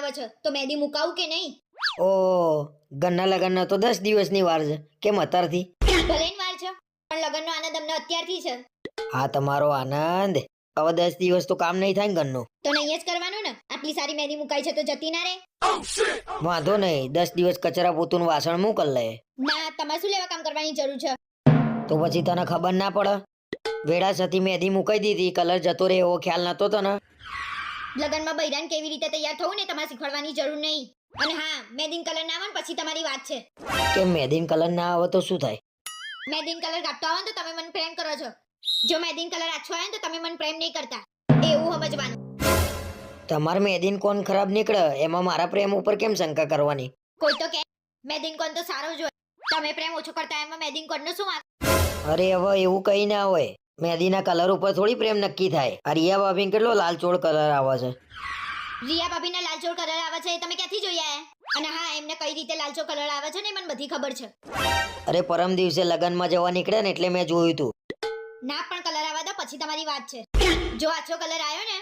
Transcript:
આવે છે તો મહેંદી મુકાવું કે નહીં? ઓ ઘરના લગ્નના તો 10 દિવસની વાર છે, કેમ અત્યારથી? ભલે ને વાર છે પણ લગ્નનો આનંદ અમને અત્યારથી છે. હા તમારો આનંદ, હવે 10 દિવસ તો કામ નહીં થાય ને ઘરનું. તો નહીં જ કરવાનું ને? આટલી સારી મહેંદી મુકાઈ છે તો જતી ના રે? વાંધો નહીં, 10 દિવસ કચરા પોતું વાસણ મોકલ લે. ના, તમારે શું લેવા કામ કરવાની જરૂર છે? તો પછી તને ખબર ના પડે? વેડાસથી મહેંદી મુકાઈ દીધી, કલર જતો રહે એવો ખ્યાલ નતો તને? લગ્નમાં બૈરાને કેવી રીતે તૈયાર થવું ને તમારે શીખવાડવાની જરૂર નહીં. અને હા, મહેંદીન કલર ના આવે ને પછી તમારી વાત છે. કે મહેંદીન કલર ના આવે તો શું થાય? મહેંદીન કલર ગાતો આવે ને તો તમે મને પ્રેમ કરો છો. જો મહેંદીન કલર આછો આવે ને તો તમે મને પ્રેમ નહીં કરતા. એવું સમજવાનું. તમારે મહેંદીન કોણ ખરાબ નીકળે એમાં મારા પ્રેમ ઉપર કેમ શંકા કરવાની? કોઈ તો કે મહેંદીન કોણ તો સારો જ હોય. તમે પ્રેમ ઓછો કરતા એમાં મહેંદીન કોણનો શું વાંક? અરે હવે એવું કઈ ના હોય, મહેંદીના કલર ઉપર થોડી પ્રેમ નક્કી થાય. આ રિયા ભાભીને કેટલો લાલચોળ કલર આવે છે. રિયા ભાભીને લાલચોળ કલર આવે છે એ તમે ક્યાંથી જોયા? અને હા, એમને કઈ રીતે લાલચોળ કલર આવે છે ને મને બધી ખબર છે. અરે પરમ દિવસે લગ્નમાં જવા નીકળ્યા ને એટલે મેં જોયું તું. ના પણ કલર આવવા દો પછી તમારી વાત છે. જો આછો કલર આવ્યો ને